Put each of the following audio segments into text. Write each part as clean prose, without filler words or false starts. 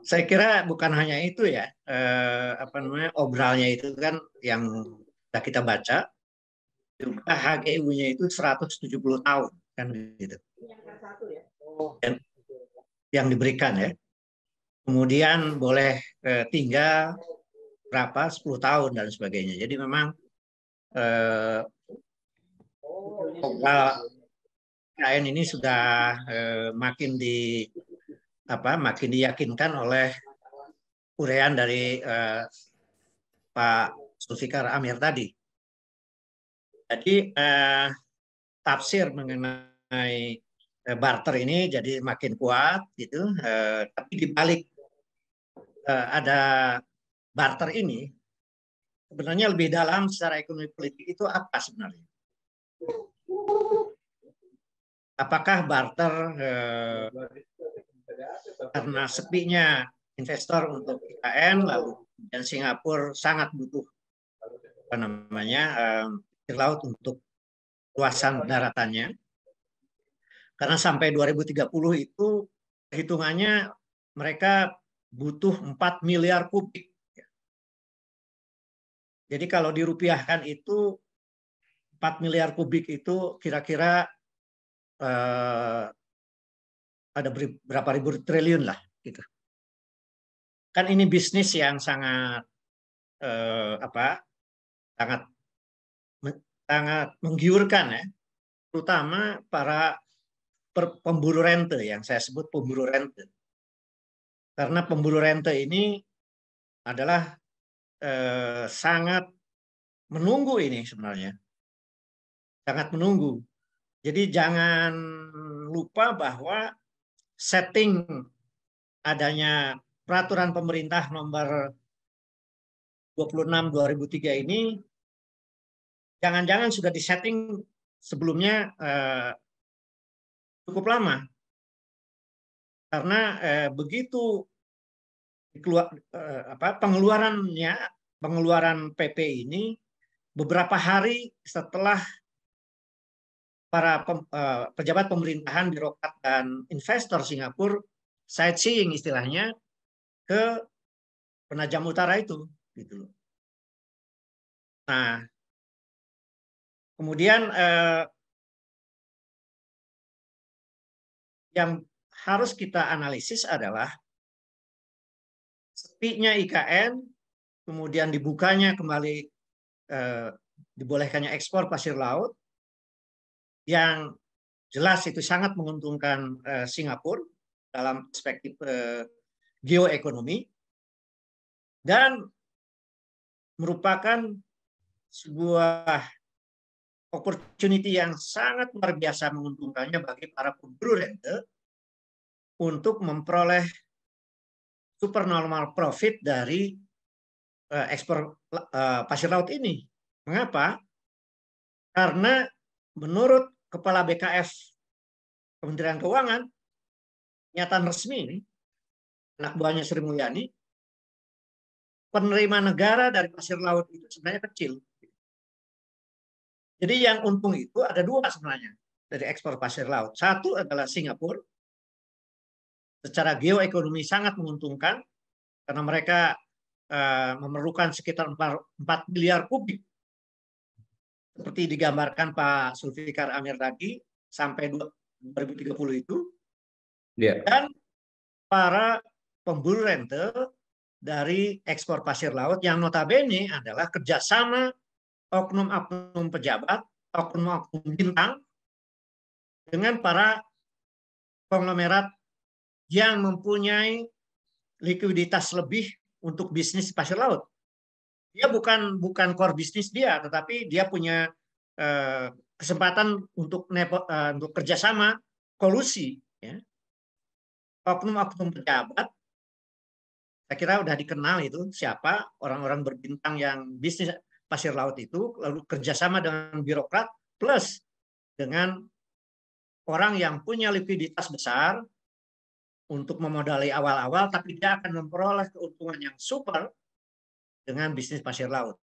Saya kira bukan hanya itu ya, apa namanya obralnya itu kan yang sudah kita baca, juga HGU-nya itu 170 tahun kan gitu yang, yang diberikan ya. Kemudian boleh tinggal berapa 10 tahun dan sebagainya. Jadi memang eh, obral KN ini sudah makin makin diyakinkan oleh uraian dari Pak Zulfikar Amir tadi. Jadi tafsir mengenai barter ini jadi makin kuat gitu. Tapi di balik ada barter ini sebenarnya lebih dalam secara ekonomi politik itu apa sebenarnya? Apakah barter karena sepinya investor untuk IKN lalu dan Singapura sangat butuh apa namanya laut untuk luasan daratannya karena sampai 2030 itu hitungannya mereka butuh 4 miliar kubik. Jadi kalau dirupiahkan itu 4 miliar kubik itu kira-kira eh, ada berapa ribu triliun lah gitu. Kan ini bisnis yang sangat apa sangat sangat menggiurkan ya, terutama para pemburu rente yang saya sebut pemburu rente. Karena pemburu rente ini adalah sangat menunggu ini sebenarnya, sangat menunggu. Jadi jangan lupa bahwa setting adanya peraturan pemerintah nomor 26 2003 ini jangan-jangan sudah disetting sebelumnya cukup lama karena begitu pengeluaran PP ini beberapa hari setelah para pejabat pemerintahan, birokrat dan investor Singapura sightseeing istilahnya ke Penajam Utara itu, gitu loh. Nah, kemudian yang harus kita analisis adalah sepinya IKN, kemudian dibukanya kembali dibolehkannya ekspor pasir laut, yang jelas itu sangat menguntungkan Singapura dalam perspektif geoekonomi dan merupakan sebuah opportunity yang sangat luar biasa menguntungkannya bagi para pemburu rente untuk memperoleh supernormal profit dari ekspor pasir laut ini. Mengapa? Karena menurut Kepala BKF Kementerian Keuangan, pernyataan resmi ini, anak buahnya Sri Mulyani, penerima negara dari pasir laut itu sebenarnya kecil. Jadi yang untung itu ada dua sebenarnya dari ekspor pasir laut. Satu adalah Singapura, secara geoekonomi sangat menguntungkan karena mereka memerlukan sekitar 4 miliar kubik seperti digambarkan Pak Zulfikar Amir tadi sampai 2030 itu. Yeah. Dan para pemburu rente dari ekspor pasir laut yang notabene adalah kerjasama oknum-oknum pejabat, oknum-oknum bintang dengan para konglomerat yang mempunyai likuiditas lebih untuk bisnis pasir laut. Dia bukan core bisnis dia, tetapi dia punya kesempatan untuk kerjasama kolusi. Ya. Oknum-oknum pejabat, saya kira udah dikenal itu siapa orang-orang berbintang yang bisnis pasir laut itu, lalu kerjasama dengan birokrat plus dengan orang yang punya likuiditas besar untuk memodali awal-awal, tapi dia akan memperoleh keuntungan yang super dengan bisnis pasir laut.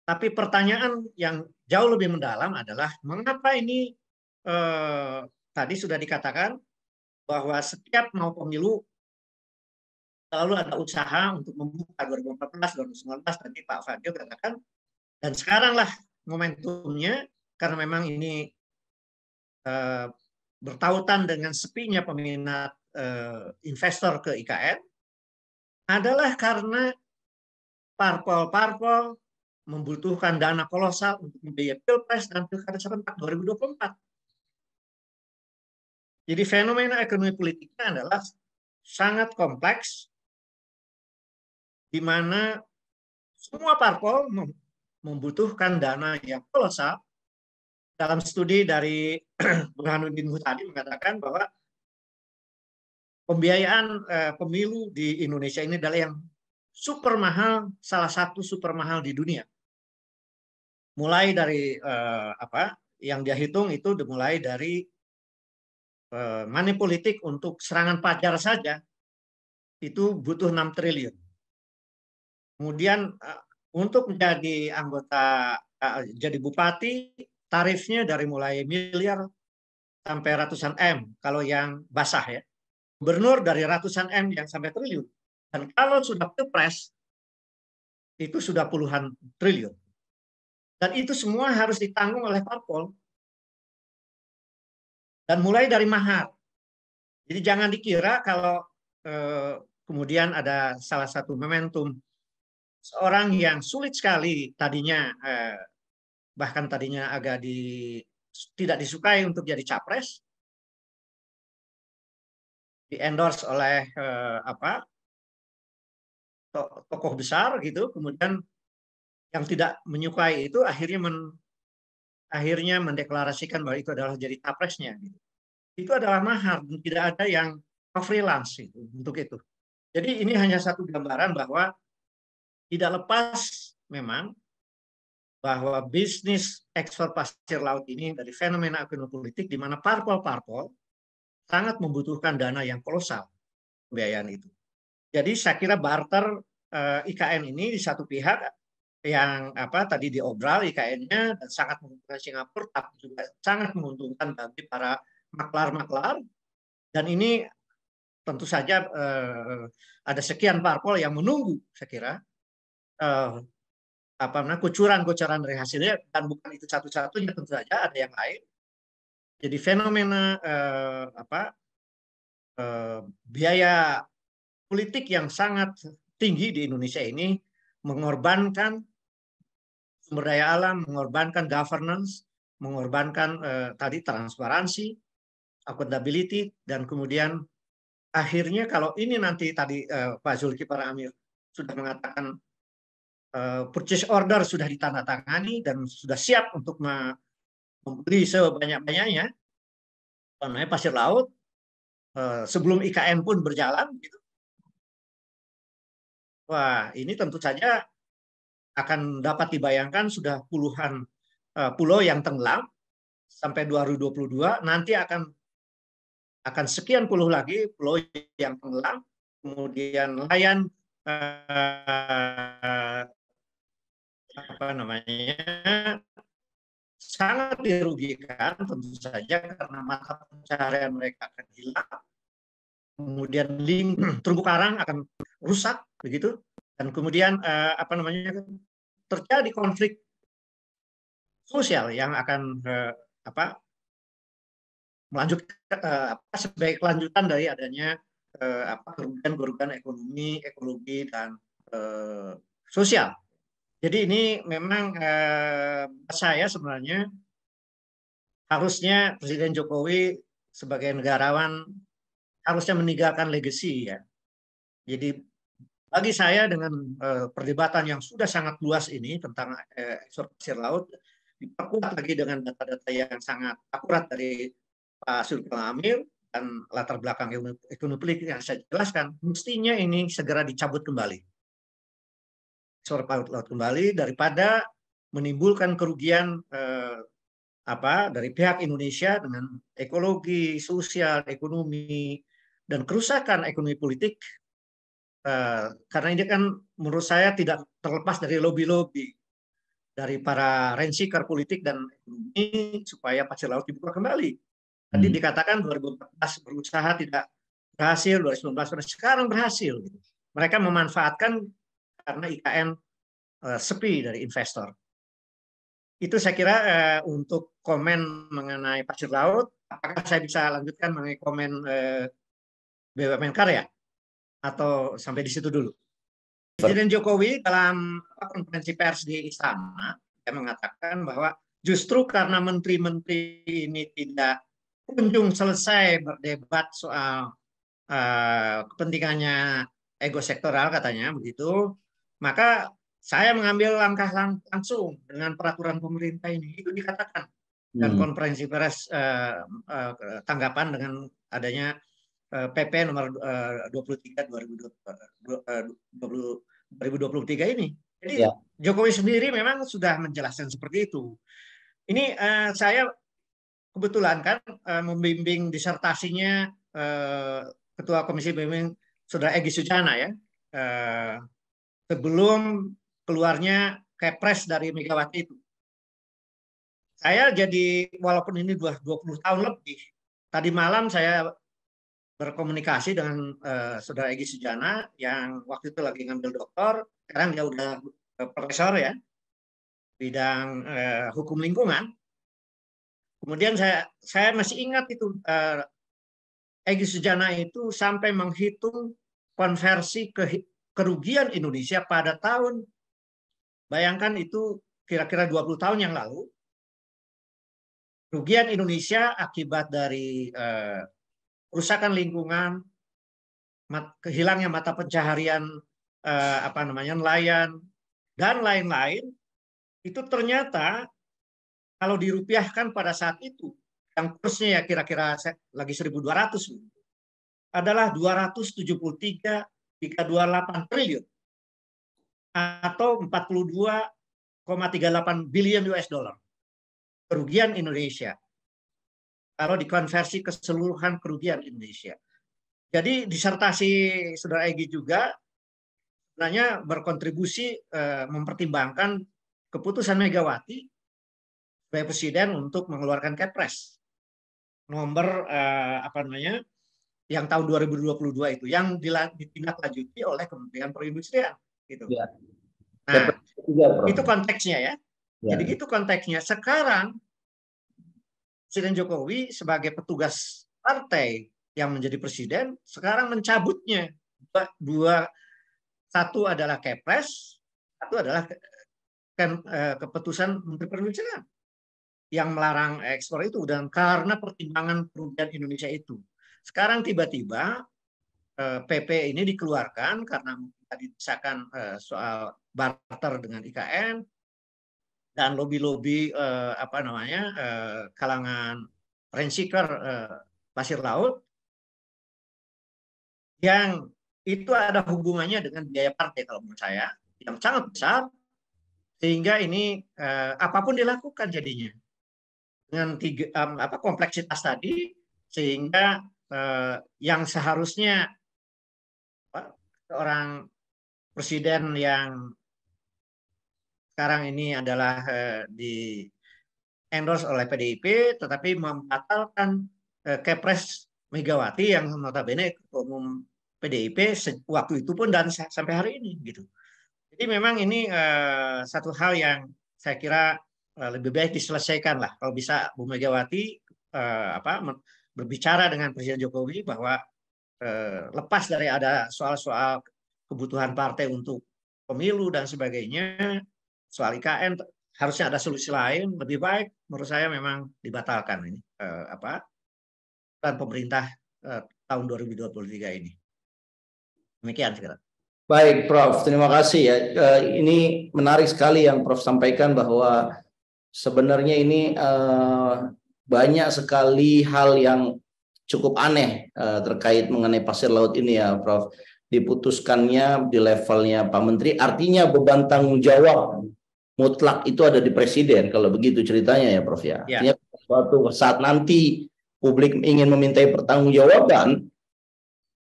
Tapi pertanyaan yang jauh lebih mendalam adalah mengapa ini tadi sudah dikatakan bahwa setiap mau pemilu selalu ada usaha untuk membuka 2014, 2019 tadi Pak Fadil katakan, dan sekarang lah momentumnya karena memang ini bertautan dengan sepinya peminat investor ke IKN adalah karena parpol-parpol membutuhkan dana kolosal untuk membiayai Pilpres dan Pilkada serentak 2024. Jadi fenomena ekonomi politiknya adalah sangat kompleks, di mana semua parpol membutuhkan dana yang kolosal. Dalam studi dari Burhanuddin Muhtadi mengatakan bahwa pembiayaan pemilu di Indonesia ini adalah yang super mahal, salah satu super mahal di dunia. Mulai dari yang dia hitung itu dimulai dari money politik untuk serangan pajar saja itu butuh 6 triliun. Kemudian untuk menjadi anggota, jadi bupati, tarifnya dari mulai miliar sampai ratusan M kalau yang basah ya. Gubernur dari ratusan M yang sampai triliun. Dan kalau sudah pilpres, itu sudah puluhan triliun. Dan itu semua harus ditanggung oleh parpol. Dan mulai dari mahar. Jadi jangan dikira kalau kemudian ada salah satu momentum seorang yang sulit sekali tadinya, bahkan tadinya agak tidak disukai untuk jadi capres, di-endorse oleh tokoh besar gitu, kemudian yang tidak menyukai itu akhirnya mendeklarasikan bahwa itu adalah jadi capresnya. Gitu. Itu adalah mahar, tidak ada yang freelance itu, untuk itu. Jadi ini hanya satu gambaran bahwa tidak lepas memang bahwa bisnis ekspor pasir laut ini dari fenomena ekonomi politik di mana parpol-parpol sangat membutuhkan dana yang kolosal pembiayaan itu. Jadi saya kira barter IKN ini di satu pihak yang tadi diobral IKN-nya dan sangat menguntungkan Singapura, tapi juga sangat menguntungkan bagi para maklar-maklar. Dan ini tentu saja ada sekian parpol yang menunggu, saya kira, kucuran-kucuran dari hasilnya, dan bukan itu satu-satunya, tentu saja ada yang lain. Jadi fenomena biaya politik yang sangat tinggi di Indonesia ini mengorbankan sumber daya alam, mengorbankan governance, mengorbankan tadi transparansi, accountability, dan kemudian akhirnya kalau ini nanti tadi Pak Zulkifli Amir sudah mengatakan purchase order sudah ditandatangani dan sudah siap untuk membeli sebanyak-banyaknya pasir laut sebelum IKN pun berjalan gitu. Wah, ini tentu saja akan dapat dibayangkan sudah puluhan pulau yang tenggelam sampai 2022, nanti akan sekian puluh lagi pulau yang tenggelam, kemudian nelayan sangat dirugikan tentu saja karena mata pencaharian mereka akan hilang, kemudian link terumbu karang akan rusak begitu, dan kemudian terjadi konflik sosial yang akan melanjutkan sebagai kelanjutan dari adanya kerugian ekonomi, ekologi, dan sosial. Jadi ini memang saya sebenarnya harusnya Presiden Jokowi sebagai negarawan harusnya meninggalkan legacy ya. Jadi bagi saya dengan perdebatan yang sudah sangat luas ini tentang ekspor pasir laut, diperkuat lagi dengan data-data yang sangat akurat dari Pak Zulkifli Amir dan latar belakang ekonomi politik yang saya jelaskan, mestinya ini segera dicabut kembali. Ekspor laut kembali daripada menimbulkan kerugian dari pihak Indonesia dengan ekologi, sosial, ekonomi, dan kerusakan ekonomi politik. Karena ini kan menurut saya tidak terlepas dari lobby-lobby dari para rentseeker politik dan ekonomi supaya pasir laut dibuka kembali. Tadi dikatakan 2014 berusaha tidak berhasil, 2019 sekarang berhasil. mereka memanfaatkan karena IKN sepi dari investor. Itu saya kira untuk komen mengenai pasir laut. Apakah saya bisa lanjutkan mengenai komen BUMN Karya? Atau sampai di situ dulu? Presiden Jokowi dalam konferensi pers di Istana dia mengatakan bahwa justru karena menteri-menteri ini tidak kunjung selesai berdebat soal kepentingannya ego sektoral katanya begitu, maka saya mengambil langkah langsung dengan peraturan pemerintah ini. Itu dikatakan dan konferensi pers tanggapan dengan adanya PP nomor 23 2023 ini. Jadi Jokowi sendiri memang sudah menjelaskan seperti itu. Ini saya kebetulan kan membimbing disertasinya Ketua Komisi Bimbing Saudara Egy Sujana ya. Sebelum keluarnya Kepres dari Megawati itu. Saya jadi walaupun ini 20 tahun lebih, tadi malam saya berkomunikasi dengan Saudara Egy Sujana yang waktu itu lagi ngambil doktor, sekarang dia udah profesor ya, bidang hukum lingkungan. Kemudian saya masih ingat itu Egy Sujana itu sampai menghitung konversi kerugian Indonesia pada tahun, bayangkan itu kira-kira 20 tahun yang lalu, kerugian Indonesia akibat dari kerusakan lingkungan, hilangnya mata pencaharian nelayan dan lain-lain, itu ternyata kalau dirupiahkan pada saat itu, yang kursnya ya kira-kira lagi 1.200 adalah 273,28 triliun atau 42,38 billion US dollar kerugian Indonesia kalau dikonversi keseluruhan kerugian Indonesia. Jadi disertasi Saudara Egy juga sebenarnya berkontribusi mempertimbangkan keputusan Megawati sebagai presiden untuk mengeluarkan Kepres nomor yang tahun 2022 itu yang ditindaklanjuti oleh Kementerian Perindustrian gitu. Ya. Nah, itu konteksnya ya. Jadi itu konteksnya. Sekarang Presiden Jokowi sebagai petugas partai yang menjadi presiden sekarang mencabutnya satu adalah Kepres, satu adalah keputusan Menteri Perindustrian yang melarang ekspor itu dan karena pertimbangan kerugian Indonesia itu. Sekarang tiba-tiba PP ini dikeluarkan karena tadi disahkan soal barter dengan IKN dan lobby-lobby kalangan rent-seeker pasir laut yang itu ada hubungannya dengan biaya partai kalau menurut saya yang sangat besar sehingga ini apapun dilakukan jadinya dengan kompleksitas tadi sehingga yang seharusnya seorang presiden yang sekarang ini adalah di endorse oleh PDIP tetapi membatalkan Kepres Megawati yang notabene Ketua Umum PDIP waktu itu pun dan sampai hari ini gitu. Jadi memang ini satu hal yang saya kira lebih baik diselesaikan lah kalau bisa Bu Megawati berbicara dengan Presiden Jokowi bahwa lepas dari ada soal-soal kebutuhan partai untuk pemilu dan sebagainya, soal IKN harusnya ada solusi lain. Lebih baik menurut saya memang dibatalkan ini dan pemerintah tahun 2023 ini. Demikian sekarang. Baik, Prof. Terima kasih ya. Ini menarik sekali yang Prof sampaikan bahwa sebenarnya ini banyak sekali hal yang cukup aneh terkait mengenai pasir laut ini ya, Prof. Diputuskannya di levelnya Pak Menteri, artinya beban tanggung jawab mutlak itu ada di Presiden kalau begitu ceritanya ya, Prof ya. Artinya suatu saat nanti publik ingin memintai pertanggungjawaban,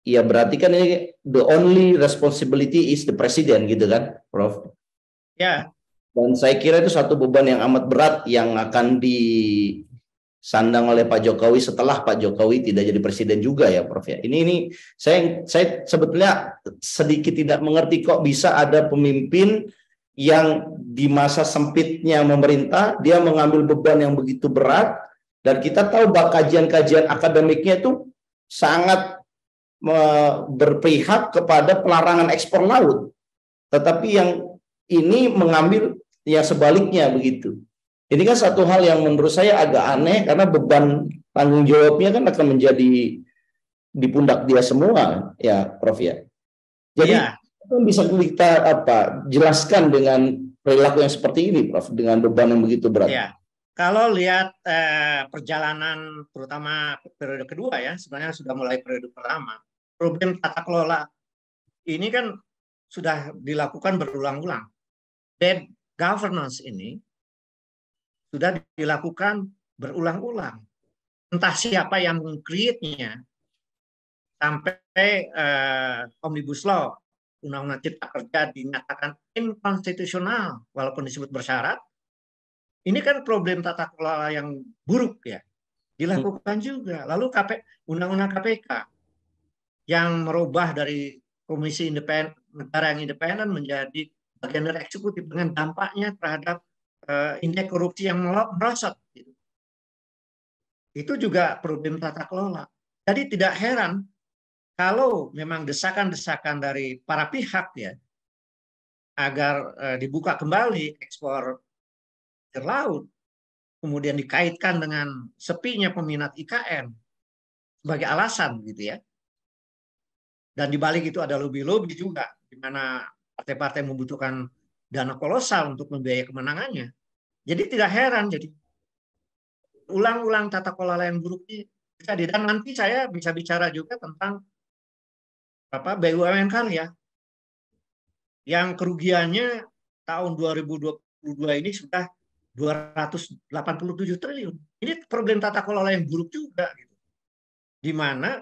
ya berarti kan ini the only responsibility is the Presiden gitu kan, Prof? Ya. Dan saya kira itu satu beban yang amat berat yang akan disandang oleh Pak Jokowi setelah Pak Jokowi tidak jadi presiden juga ya Prof ya. Ini saya sebetulnya sedikit tidak mengerti kok bisa ada pemimpin yang di masa sempitnya memerintah dia mengambil beban yang begitu berat, dan kita tahu bahwa kajian-kajian akademiknya itu sangat berpihak kepada pelarangan ekspor laut. Tetapi yang ini mengambil yang sebaliknya begitu. Ini kan satu hal yang menurut saya agak aneh, karena beban tanggung jawabnya kan akan menjadi di pundak dia semua ya Prof ya. Jadi bisa kita jelaskan dengan perilaku yang seperti ini Prof, dengan beban yang begitu berat. Ya. Kalau lihat perjalanan terutama periode kedua ya, sebenarnya sudah mulai periode pertama, problem tata kelola ini kan sudah dilakukan berulang-ulang. Bad governance ini sudah dilakukan berulang-ulang. Entah siapa yang meng-create-nya, sampai Omnibus Law, Undang-Undang Cipta Kerja dinyatakan inkonstitusional walaupun disebut bersyarat. Ini kan problem tata kelola yang buruk ya, dilakukan juga. Lalu Undang-Undang KPK yang merubah dari Komisi Negara yang Independen menjadi bagian dari eksekutif dengan dampaknya terhadap indeks korupsi yang merosot. Itu juga problem tata kelola. Jadi tidak heran kalau memang desakan-desakan dari para pihak ya agar dibuka kembali ekspor laut, kemudian dikaitkan dengan sepinya peminat IKN sebagai alasan gitu ya. Dan di balik itu ada lobby-lobby juga, di mana partai-partai membutuhkan dana kolosal untuk membiayai kemenangannya. Jadi tidak heran, jadi ulang-ulang tata kelola yang buruk ini bisa. Dan nanti saya bisa bicara juga tentang BUMN karya yang kerugiannya tahun 2022 ini sudah 287 triliun. Ini problem tata kelola yang buruk juga, gitu. Di mana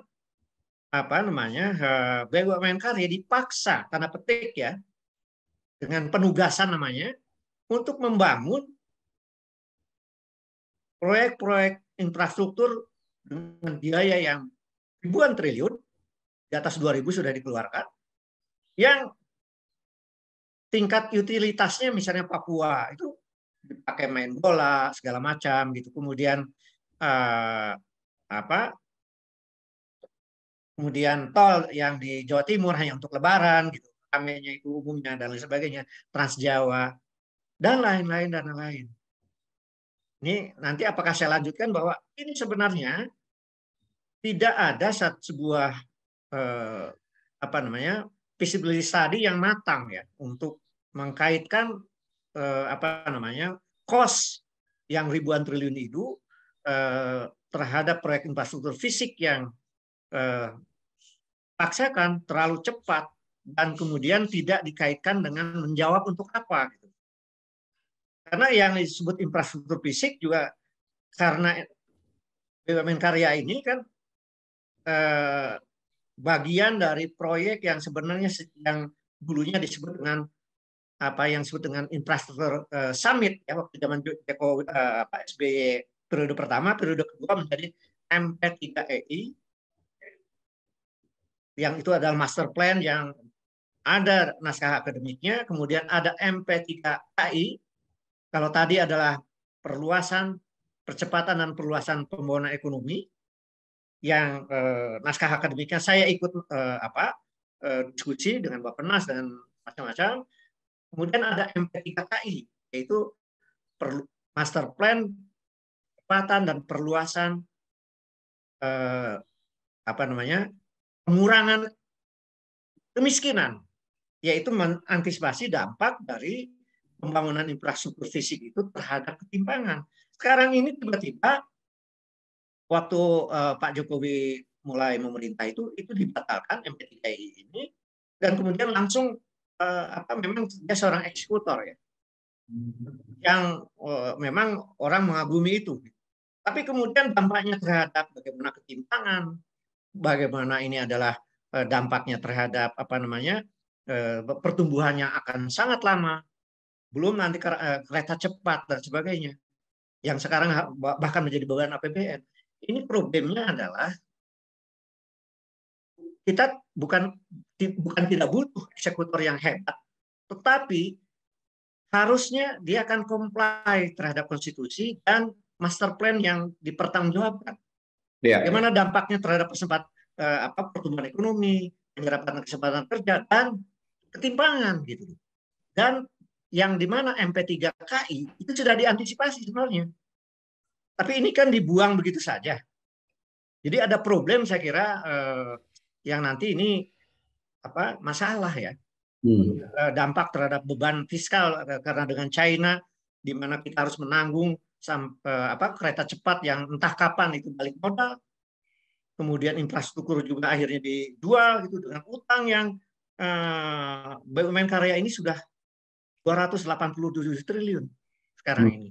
BUMN karya dipaksa tanda petik ya dengan penugasan namanya untuk membangun proyek-proyek infrastruktur dengan biaya yang ribuan triliun, di atas 2.000 sudah dikeluarkan, yang tingkat utilitasnya misalnya Papua itu dipakai main bola segala macam gitu. Kemudian kemudian tol yang di Jawa Timur hanya untuk lebaran gitu, ramenya itu umumnya dan lain sebagainya, Trans Jawa dan lain-lain dan lain-lain. Ini nanti apakah saya lanjutkan bahwa ini sebenarnya tidak ada sebuah feasibility study yang matang ya untuk mengkaitkan cost yang ribuan triliun itu terhadap proyek infrastruktur fisik yang paksakan terlalu cepat dan kemudian tidak dikaitkan dengan menjawab untuk apa gitu. Karena yang disebut infrastruktur fisik juga karena BUMN karya ini kan bagian dari proyek yang sebenarnya yang dulunya disebut dengan yang disebut dengan infrastruktur summit ya waktu zaman SBY periode pertama, periode kedua menjadi MP3EI yang itu adalah master plan yang ada naskah akademiknya, kemudian ada MP3KI. Kalau tadi adalah percepatan dan perluasan pembangunan ekonomi yang naskah akademiknya saya ikut diskusi dengan Bappenas dan macam-macam. Kemudian ada MP3KI, yaitu master plan percepatan dan perluasan pengurangan kemiskinan, yaitu mengantisipasi dampak dari pembangunan infrastruktur fisik itu terhadap ketimpangan. Sekarang ini tiba-tiba waktu Pak Jokowi mulai memerintah itu dibatalkan MP3I ini, dan kemudian langsung memang dia seorang eksekutor ya, yang memang orang mengagumi itu. Tapi kemudian dampaknya terhadap bagaimana ketimpangan, bagaimana ini adalah dampaknya terhadap pertumbuhan yang akan sangat lama, belum nanti kereta cepat dan sebagainya. yang sekarang bahkan menjadi beban APBN. Ini problemnya adalah kita bukan tidak butuh eksekutor yang hebat, tetapi harusnya dia akan comply terhadap konstitusi dan master plan yang dipertanggungjawabkan. Bagaimana dampaknya terhadap pertumbuhan ekonomi, penyerapan kesempatan kerja dan ketimpangan gitu. Dan yang di mana MP3KI itu sudah diantisipasi sebenarnya. Tapi ini kan dibuang begitu saja. Jadi ada problem saya kira yang nanti ini masalah ya. Dampak terhadap beban fiskal karena dengan China di mana kita harus menanggung kereta cepat yang entah kapan itu balik modal. Kemudian infrastruktur juga akhirnya dijual gitu dengan utang yang BUMN karya ini sudah 287 triliun sekarang ini.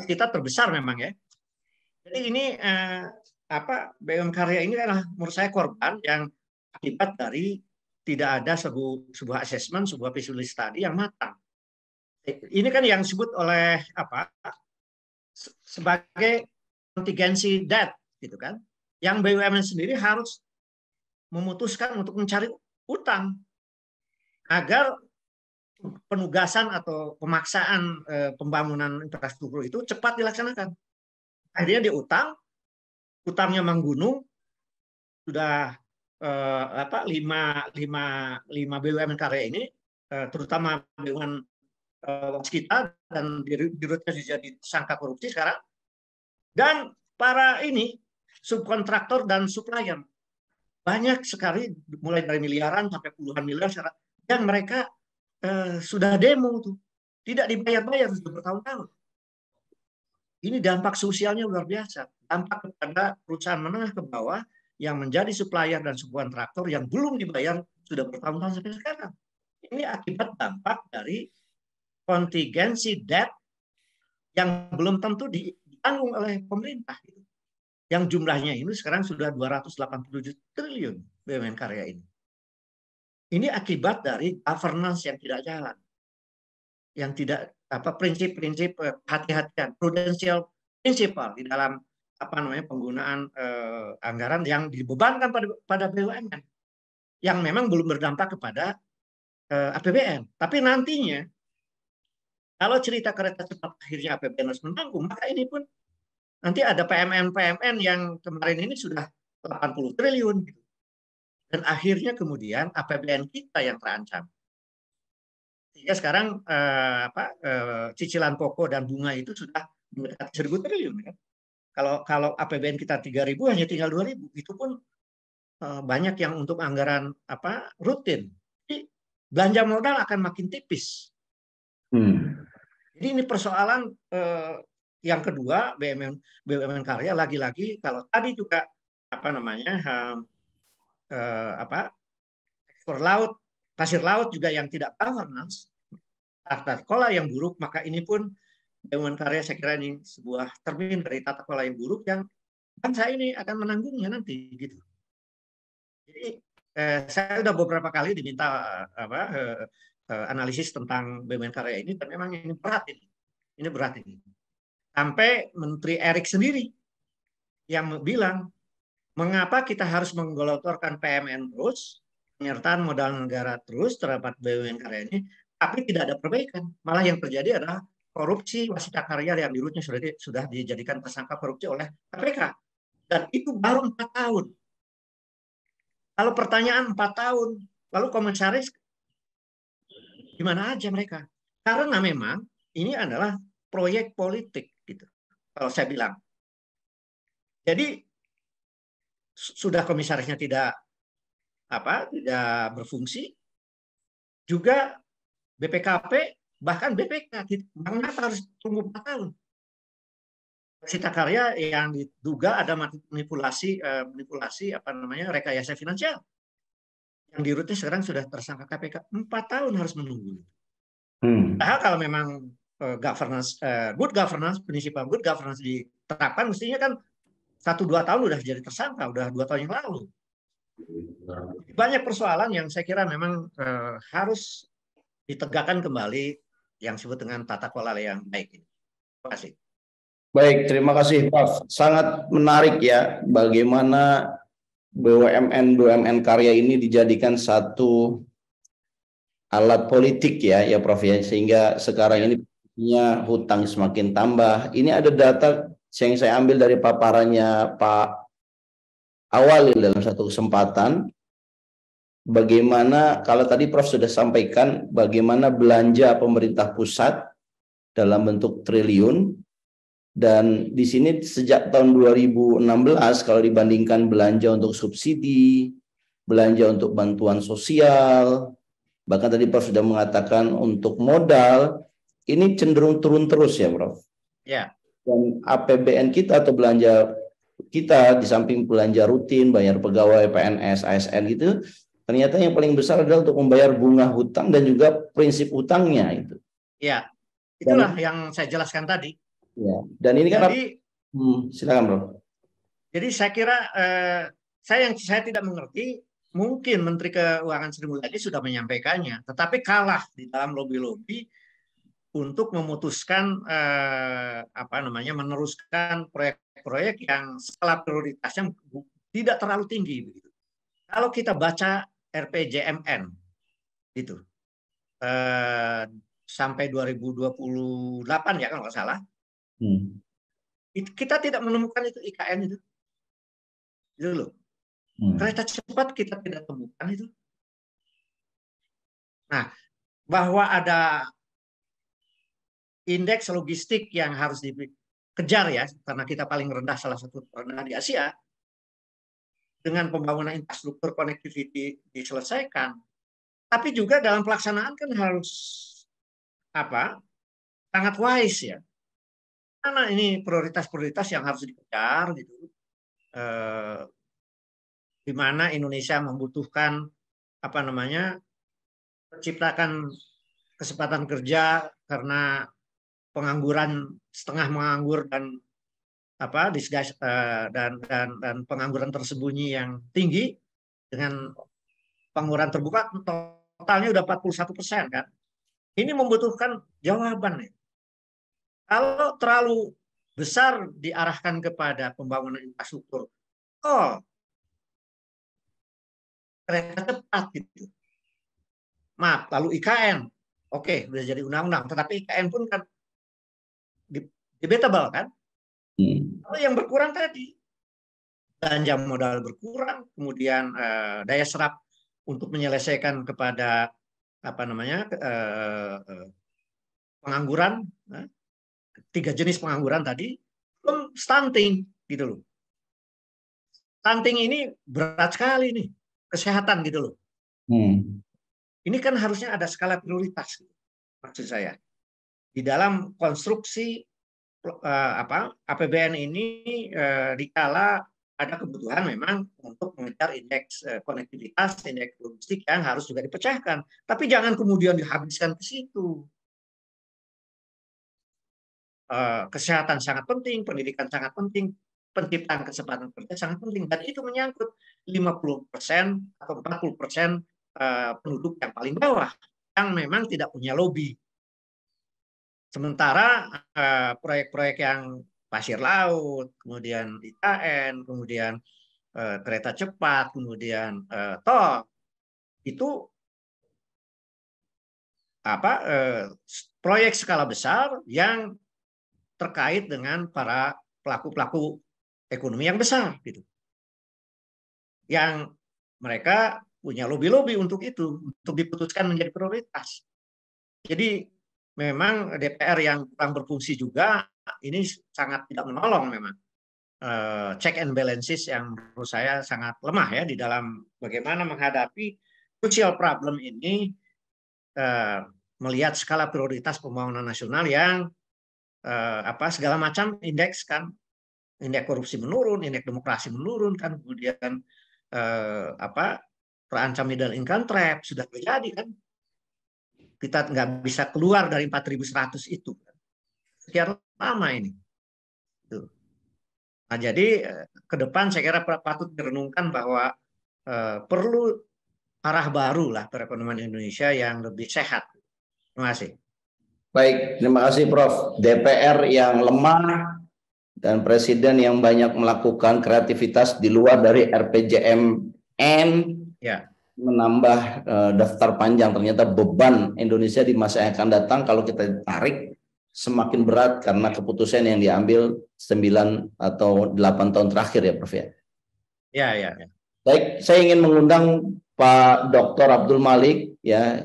Kita terbesar memang ya. Jadi ini BUMN karya ini adalah menurut saya korban yang akibat dari tidak ada sebuah asesmen, sebuah feasibility study yang matang. Ini kan yang disebut oleh sebagai contingency debt gitu kan. Yang BUMN sendiri harus memutuskan untuk mencari utang agar penugasan atau pemaksaan pembangunan infrastruktur itu cepat dilaksanakan. Akhirnya dia utangnya menggunung, sudah 5 BUMN karya ini, terutama BUMN kita dan dirutnya jadi tersangka korupsi sekarang, dan para ini subkontraktor dan supplier banyak sekali mulai dari miliaran sampai puluhan miliar yang mereka sudah demo tuh tidak dibayar-bayar sudah bertahun-tahun. Ini dampak sosialnya luar biasa, dampak kepada perusahaan menengah ke bawah yang menjadi supplier dan subkontraktor yang belum dibayar sudah bertahun-tahun sampai sekarang. Ini akibat dampak dari contingency debt yang belum tentu ditanggung oleh pemerintah. Yang jumlahnya ini sekarang sudah 287 triliun BUMN karya ini. Ini akibat dari governance yang tidak jalan. Yang tidak prinsip-prinsip hati-hatian, prudential principle di dalam penggunaan anggaran yang dibebankan pada BUMN yang memang belum berdampak kepada APBN. Tapi nantinya kalau cerita kereta cepat akhirnya APBN harus menanggung, maka ini pun nanti ada PMN yang kemarin ini sudah 80 triliun. Dan akhirnya kemudian APBN kita yang terancam. Sehingga sekarang cicilan pokok dan bunga itu sudah mendekati 1.000 triliun. Kan? Kalau APBN kita 3.000 hanya tinggal 2.000. Itu pun banyak yang untuk anggaran rutin. Jadi belanja modal akan makin tipis. Jadi ini persoalan yang kedua BUMN karya lagi-lagi kalau tadi juga ekspor laut, pasir laut juga yang tidak governance, tata kelola yang buruk, maka ini pun BUMN karya saya kira ini sebuah cermin dari tata kelola yang buruk yang bangsa ini akan menanggungnya nanti gitu. Jadi saya sudah beberapa kali diminta analisis tentang BUMN karya ini dan memang ini berat ini. Ini berat ini. Sampai Menteri Erik sendiri yang bilang, mengapa kita harus menggelontorkan PMN terus, penyertaan modal negara terus terhadap BUMN karya ini, tapi tidak ada perbaikan. Malah yang terjadi adalah korupsi wasit karya yang dirutnya sudah dijadikan tersangka korupsi oleh KPK. Dan itu baru 4 tahun. Kalau pertanyaan 4 tahun, lalu komisaris gimana aja mereka? Karena memang ini adalah proyek politik. Gitu. Kalau saya bilang. Jadi sudah komisarisnya tidak berfungsi, juga BPKP bahkan BPK mengapa harus tunggu 4 tahun? Cita karya yang diduga ada manipulasi rekayasa finansial yang dirutnya sekarang sudah tersangka KPK 4 tahun harus menunggu. Padahal kalau memang good governance, prinsipal good governance diterapkan, mestinya kan 1-2 tahun udah jadi tersangka, udah 2 tahun yang lalu. Banyak persoalan yang saya kira memang harus ditegakkan kembali yang disebut dengan tata kelola yang baik. Terima kasih. Baik, terima kasih Prof. Sangat menarik ya bagaimana BUMN karya ini dijadikan satu alat politik ya Prof ya, sehingga sekarang ini hutang semakin tambah. Ini ada data yang saya ambil dari paparannya Pak Awal dalam satu kesempatan. Bagaimana kalau tadi Prof sudah sampaikan bagaimana belanja pemerintah pusat dalam bentuk triliun, dan di sini sejak tahun 2016 kalau dibandingkan belanja untuk subsidi, belanja untuk bantuan sosial, bahkan tadi Prof sudah mengatakan untuk modal, ini cenderung turun terus ya Prof. Ya. Dan APBN kita atau belanja kita di samping belanja rutin, bayar pegawai, PNS, ASN gitu, ternyata yang paling besar adalah untuk membayar bunga hutang dan juga prinsip hutangnya itu. Ya, itulah yang saya jelaskan tadi. Ya, dan ini kan silakan Bro. Jadi saya kira saya tidak mengerti, mungkin Menteri Keuangan Sri Mulyani sudah menyampaikannya, tetapi kalah di dalam lobi-lobi untuk memutuskan meneruskan proyek-proyek yang skala prioritasnya tidak terlalu tinggi begitu. Kalau kita baca RPJMN gitu sampai 2028 ya kalau nggak salah, kita tidak menemukan itu IKN itu loh. Kereta cepat kita tidak temukan itu. Nah, bahwa ada indeks logistik yang harus dikejar ya, karena kita paling rendah, salah satu terendah di Asia, dengan pembangunan infrastruktur connectivity diselesaikan. Tapi juga dalam pelaksanaan kan harus sangat wise ya. Karena ini prioritas-prioritas yang harus dikejar gitu. Di mana Indonesia membutuhkan menciptakan kesempatan kerja karena pengangguran, setengah menganggur dan dan pengangguran tersembunyi yang tinggi, dengan pengangguran terbuka totalnya udah 41% kan. Ini membutuhkan jawaban nih. Kalau terlalu besar diarahkan kepada pembangunan infrastruktur, kereta cepat gitu. Maaf, lalu IKN, oke, udah jadi undang-undang, tetapi IKN pun kan debatable kan. Kalau yang berkurang tadi, belanja modal berkurang, kemudian daya serap untuk menyelesaikan kepada pengangguran, 3 jenis pengangguran tadi, belum stunting gitu loh. Stunting ini berat sekali nih, kesehatan gitu loh. Ini kan harusnya ada skala prioritas, maksud saya. Di dalam konstruksi APBN ini dikala ada kebutuhan memang untuk mengejar indeks konektivitas, indeks logistik yang harus juga dipecahkan. Tapi jangan kemudian dihabiskan ke situ. Kesehatan sangat penting, pendidikan sangat penting, penciptaan kesempatan kerja sangat penting. Dan itu menyangkut 50% atau 40% penduduk yang paling bawah, yang memang tidak punya lobby. Sementara proyek-proyek yang pasir laut, kemudian IKN, kemudian kereta cepat, kemudian tol, itu proyek skala besar yang terkait dengan para pelaku-pelaku ekonomi yang besar, gitu. Yang mereka punya lobby-lobby untuk itu, untuk diputuskan menjadi prioritas. Jadi memang DPR yang kurang berfungsi juga, ini sangat tidak menolong memang. Check and balances yang menurut saya sangat lemah ya di dalam bagaimana menghadapi crucial problem ini, melihat skala prioritas pembangunan nasional yang segala macam indeks kan, indeks korupsi menurun, indeks demokrasi menurun kan, kemudian terancam middle income trap sudah terjadi kan, kita nggak bisa keluar dari 4.100 itu sekian lama ini. Nah, jadi ke depan saya kira patut direnungkan bahwa perlu arah baru lah perekonomian Indonesia yang lebih sehat. Terima kasih. Baik, terima kasih Prof. DPR yang lemah, dan presiden yang banyak melakukan kreativitas di luar dari RPJMN, Ya. menambah daftar panjang. Ternyata beban Indonesia di masa yang akan datang kalau kita tarik semakin berat karena keputusan yang diambil 9 atau 8 tahun terakhir ya Prof ya. Ya. Baik, saya ingin mengundang Pak Dr. Abdul Malik ya.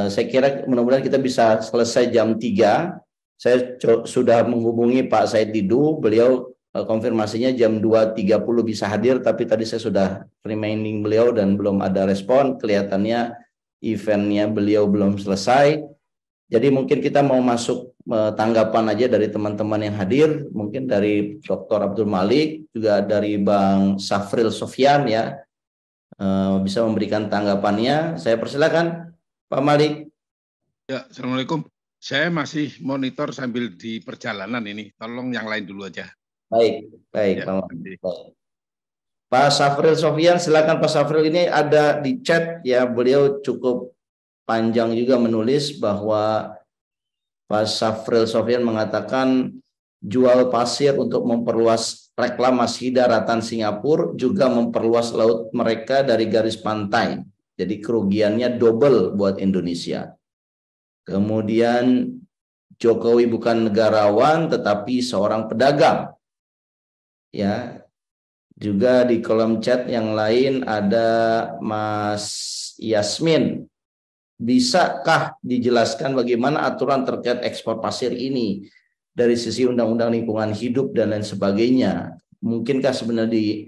Saya kira mudah-mudahan kita bisa selesai jam 3. Saya sudah menghubungi Pak Said Didu, beliau konfirmasinya jam 2.30 bisa hadir, tapi tadi saya sudah reminding beliau dan belum ada respon. Kelihatannya eventnya beliau belum selesai. Jadi mungkin kita mau masuk tanggapan aja dari teman-teman yang hadir, mungkin dari Dr. Abdul Malik, juga dari Bang Safril Sofyan ya, bisa memberikan tanggapannya. Saya persilakan Pak Malik. Ya, Assalamualaikum. Saya masih monitor sambil di perjalanan ini. Tolong yang lain dulu aja. Baik, Ya, Pak Malik. Pak Safril Sofyan, silakan Pak Safril. Ini ada di chat ya, beliau cukup panjang juga menulis bahwa Pak Safril Sofyan mengatakan jual pasir untuk memperluas reklamasi daratan Singapura, juga memperluas laut mereka dari garis pantai. Jadi kerugiannya double buat Indonesia. Kemudian Jokowi bukan negarawan tetapi seorang pedagang. Ya. Juga di kolom chat yang lain ada Mas Yasmin. Bisakah dijelaskan bagaimana aturan terkait ekspor pasir ini dari sisi undang-undang lingkungan hidup dan lain sebagainya? Mungkinkah sebenarnya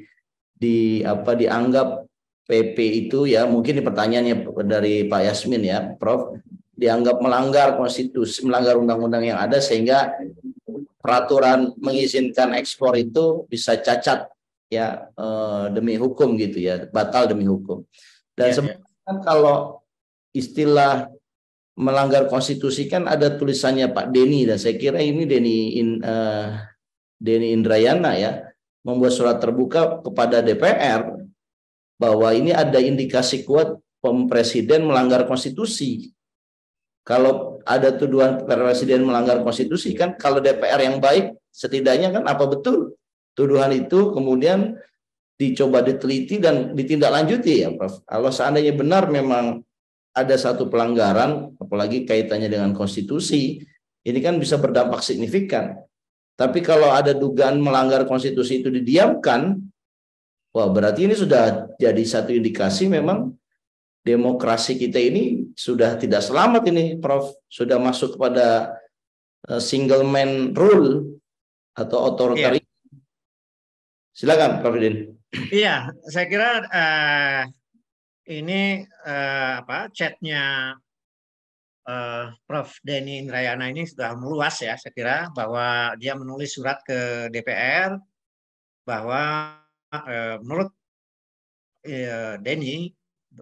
dianggap PP itu ya, mungkin pertanyaannya dari Pak Yasmin ya, Prof, dianggap melanggar konstitusi, melanggar undang-undang yang ada sehingga peraturan mengizinkan ekspor itu bisa cacat ya, demi hukum gitu ya, batal demi hukum. Dan sebenarnya kalau istilah melanggar konstitusi kan ada tulisannya Pak Denny, dan saya kira ini Denny Indrayana ya, membuat surat terbuka kepada DPR bahwa ini ada indikasi kuat Presiden melanggar konstitusi. Kalau ada tuduhan Presiden melanggar konstitusi, kan kalau DPR yang baik setidaknya kan apa betul tuduhan itu kemudian dicoba diteliti dan ditindaklanjuti ya Prof. Kalau seandainya benar memang ada satu pelanggaran, apalagi kaitannya dengan konstitusi, ini kan bisa berdampak signifikan. Tapi kalau ada dugaan melanggar konstitusi itu didiamkan, wah berarti ini sudah jadi satu indikasi memang demokrasi kita ini sudah tidak selamat ini Prof. Sudah masuk kepada single man rule atau otoriter. Silakan Prof. Din. Iya, saya kira ini chatnya Prof. Denny Indrayana ini sudah meluas ya. Saya kira bahwa dia menulis surat ke DPR bahwa menurut Denny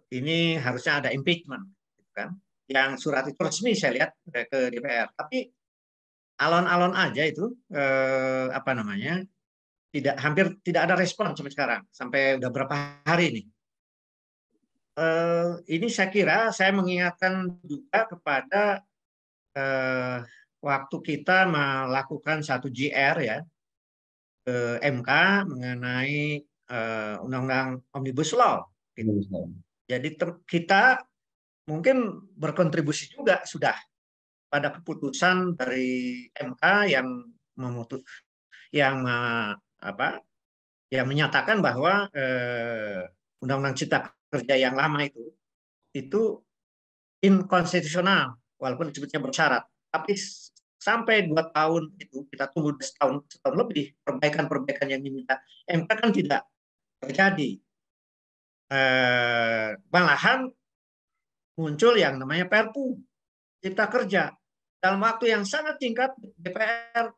ini harusnya ada impeachment, kan? Yang surat itu resmi saya lihat ke DPR. Tapi alon-alon aja itu hampir tidak ada respon sampai sekarang, sampai udah berapa hari ini. Ini saya kira saya mengingatkan juga kepada waktu kita melakukan satu GR ya ke MK mengenai Undang-Undang Omnibus Law. Gitu. Jadi kita mungkin berkontribusi juga sudah pada keputusan dari MK yang yang menyatakan bahwa Undang-Undang Cipta Kerja yang lama itu inkonstitusional walaupun disebutnya bersyarat. Tapi sampai 2 tahun itu kita tunggu setahun lebih perbaikan-perbaikan yang diminta MK kan tidak terjadi. Malahan muncul yang namanya Perpu Cipta Kerja. Dalam waktu yang sangat singkat DPR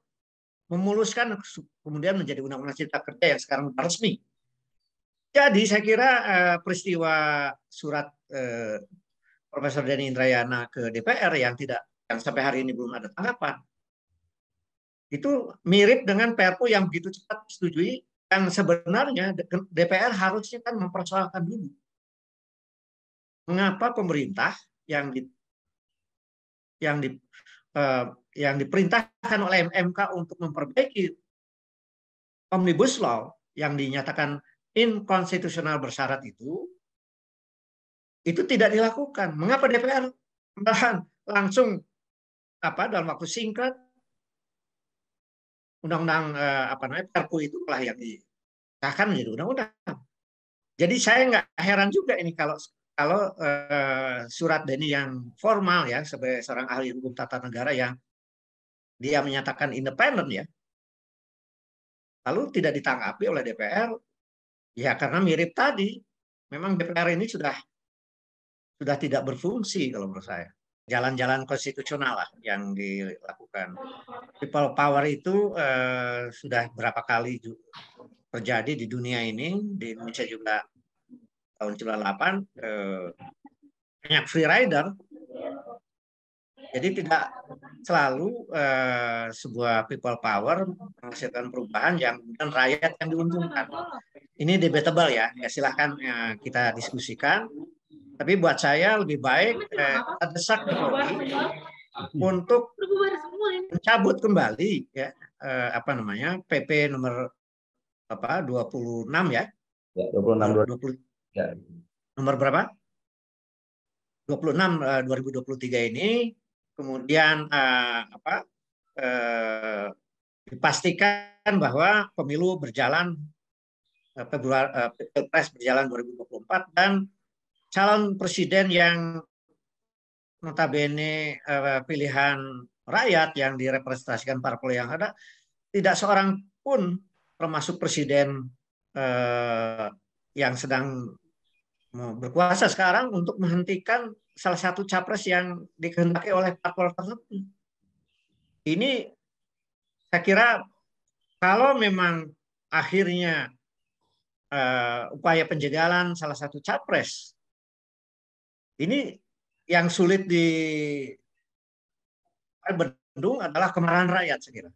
memuluskan kemudian menjadi Undang-Undang Cipta Kerja yang sekarang resmi. Jadi saya kira peristiwa surat Profesor Denny Indrayana ke DPR yang sampai hari ini belum ada tanggapan, itu mirip dengan Perpu yang begitu cepat disetujui, yang sebenarnya DPR harusnya kan mempersoalkan dulu mengapa pemerintah yang diperintahkan oleh MK untuk memperbaiki Omnibus Law yang dinyatakan inkonstitusional bersyarat itu tidak dilakukan. Mengapa DPR malahan langsung dalam waktu singkat undang-undang Perpu itu lah yang disahkan menjadi undang-undang. Jadi saya nggak heran juga ini kalau surat Denny yang formal ya sebagai seorang ahli hukum tata negara yang dia menyatakan independen ya, lalu tidak ditanggapi oleh DPR ya karena mirip tadi, memang DPR ini sudah tidak berfungsi kalau menurut saya. Jalan-jalan konstitusional lah yang dilakukan. People power itu sudah berapa kali terjadi di dunia ini, di Indonesia juga tahun 98 banyak free rider. Jadi tidak selalu sebuah people power menghasilkan perubahan yang kemudian rakyat yang diuntungkan. Ini debatable ya silahkan kita diskusikan. Tapi buat saya lebih baik kita desak Jokowi untuk mencabut kembali ya PP nomor 26 ya. 26 ya. Nomor berapa? 26 2023 ini kemudian dipastikan bahwa pemilu berjalan Pilpres berjalan 2024 dan calon presiden yang notabene pilihan rakyat yang direpresentasikan parpol yang ada tidak seorang pun termasuk presiden yang sedang berkuasa sekarang untuk menghentikan salah satu capres yang dikehendaki oleh parpol tertentu. Ini saya kira kalau memang akhirnya upaya penjagalan salah satu capres ini yang sulit dibendung adalah kemarahan rakyat saya kira.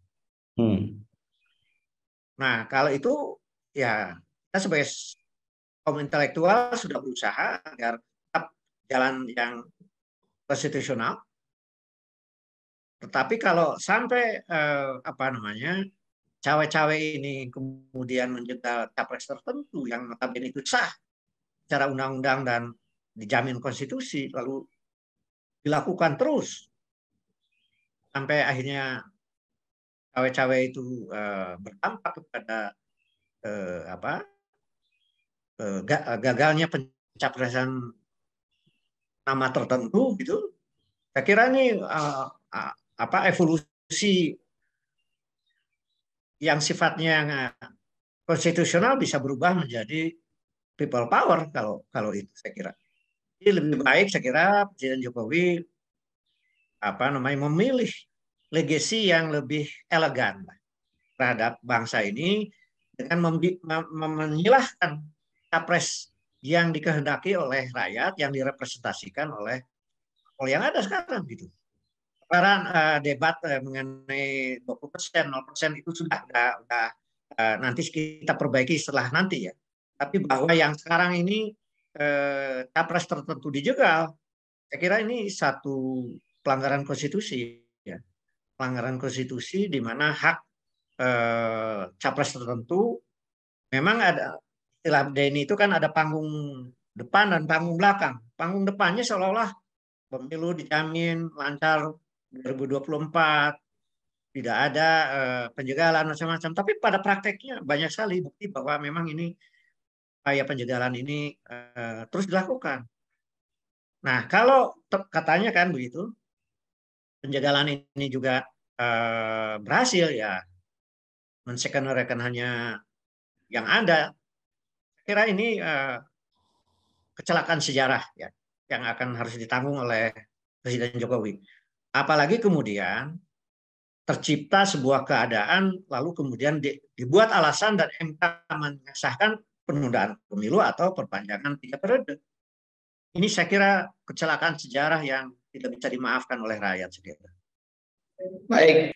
Nah kalau itu ya kita sebagai kaum intelektual sudah berusaha agar tetap jalan yang konstitusional. Tetapi kalau sampai cawe-cawe ini kemudian menjegal capres tertentu yang notabene itu sah secara undang-undang dan dijamin konstitusi, lalu dilakukan terus sampai akhirnya cawe-cawe itu berdampak kepada gagalnya pencapresan nama tertentu gitu. Saya kira ini evolusi yang sifatnya konstitusional bisa berubah menjadi people power kalau itu saya kira. Jadi lebih baik saya kira Presiden Jokowi memilih legasi yang lebih elegan terhadap bangsa ini dengan menyilahkan capres yang dikehendaki oleh rakyat yang direpresentasikan oleh yang ada sekarang gitu. Sekarang debat mengenai 20%, 0% itu sudah nanti kita perbaiki setelah nanti ya. Tapi bahwa yang sekarang ini capres tertentu dijegal, saya kira ini satu pelanggaran konstitusi ya. Pelanggaran konstitusi di mana hak capres tertentu memang ada istilah Denny itu kan ada panggung depan dan panggung belakang. Panggung depannya seolah-olah pemilu dijamin lancar 2024, tidak ada penjagalan macam-macam. Tapi pada prakteknya banyak sekali bukti bahwa memang ini upaya penjagalan ini terus dilakukan. Nah, kalau katanya kan begitu, penjagalan ini juga berhasil ya menskenario hanya yang ada. Saya kira ini kecelakaan sejarah ya yang akan harus ditanggung oleh Presiden Jokowi. Apalagi kemudian tercipta sebuah keadaan lalu kemudian dibuat alasan dan MK mengesahkan penundaan pemilu atau perpanjangan 3 periode. Ini saya kira kecelakaan sejarah yang tidak bisa dimaafkan oleh rakyat. Baik.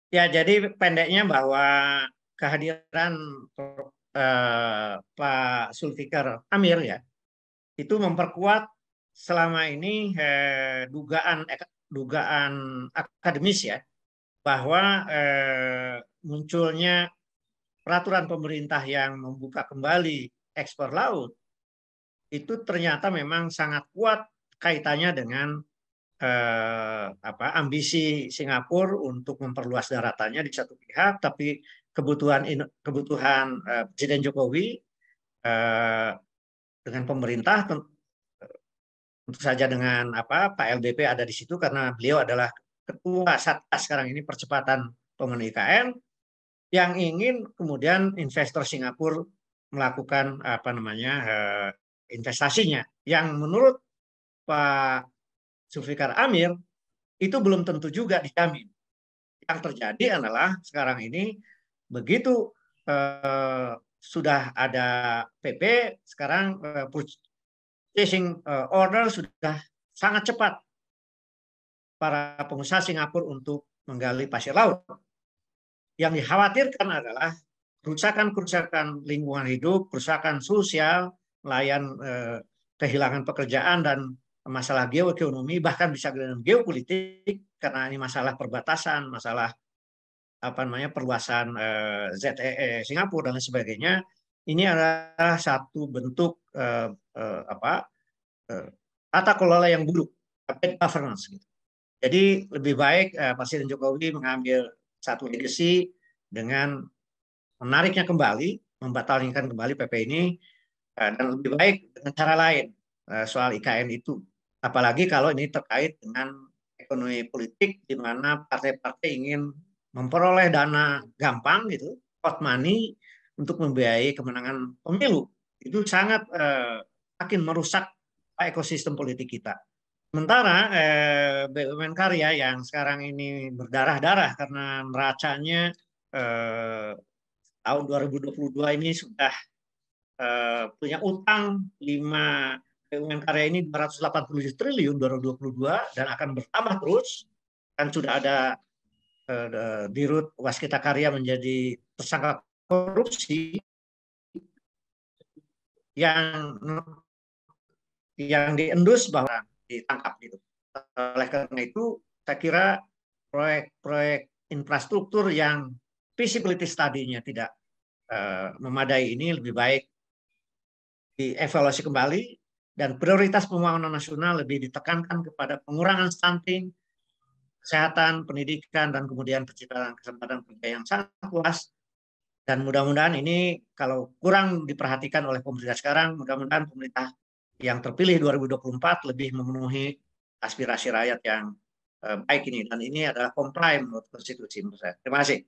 Ya, jadi pendeknya bahwa kehadiran Pak Zulfikar Amir ya itu memperkuat selama ini dugaan akademis ya bahwa munculnya peraturan pemerintah yang membuka kembali ekspor laut itu ternyata memang sangat kuat kaitannya dengan ambisi Singapura untuk memperluas daratannya di satu pihak, tapi kebutuhan Presiden Jokowi dengan pemerintah tentu saja dengan Pak LDP ada di situ karena beliau adalah ketua Satgas sekarang ini percepatan pemenuhan IKN yang ingin kemudian investor Singapura melakukan investasinya yang menurut Pak Zulfikar Amir itu belum tentu juga dijamin. Yang terjadi adalah sekarang ini begitu sudah ada PP, sekarang purchasing order sudah sangat cepat para pengusaha Singapura untuk menggali pasir laut. Yang dikhawatirkan adalah kerusakan-kerusakan lingkungan hidup, kerusakan sosial, nelayan kehilangan pekerjaan dan masalah geoekonomi, bahkan bisa dengan geopolitik karena ini masalah perbatasan, masalah perluasan ZEE Singapura dan lain sebagainya. Ini adalah satu bentuk tata kelola yang buruk, bad governance. Gitu. Jadi lebih baik Presiden Jokowi mengambil satu legacy dengan menariknya kembali, membatalkan kembali PP ini, dan lebih baik dengan cara lain soal IKN itu. Apalagi kalau ini terkait dengan ekonomi politik di mana partai-partai ingin memperoleh dana gampang gitu, hot money untuk membiayai kemenangan pemilu. Itu sangat makin merusak ekosistem politik kita. Sementara BUMN karya yang sekarang ini berdarah-darah karena neracanya tahun 2022 ini sudah punya utang 5 BUMN karya ini 287 triliun 2022 dan akan bertambah terus. Kan sudah ada Dirut Waskita Karya menjadi tersangka korupsi yang diendus bahwa ditangkap gitu. Oleh karena itu, saya kira proyek-proyek infrastruktur yang feasibility study-nya tidak memadai ini lebih baik dievaluasi kembali dan prioritas pembangunan nasional lebih ditekankan kepada pengurangan stunting, kesehatan, pendidikan, dan kemudian penciptaan kesempatan kerja yang sangat luas. Dan mudah-mudahan ini kalau kurang diperhatikan oleh pemerintah sekarang, mudah-mudahan pemerintah yang terpilih 2024 lebih memenuhi aspirasi rakyat yang baik ini. Dan ini adalah comply menurut konstitusi menurut saya. Terima kasih.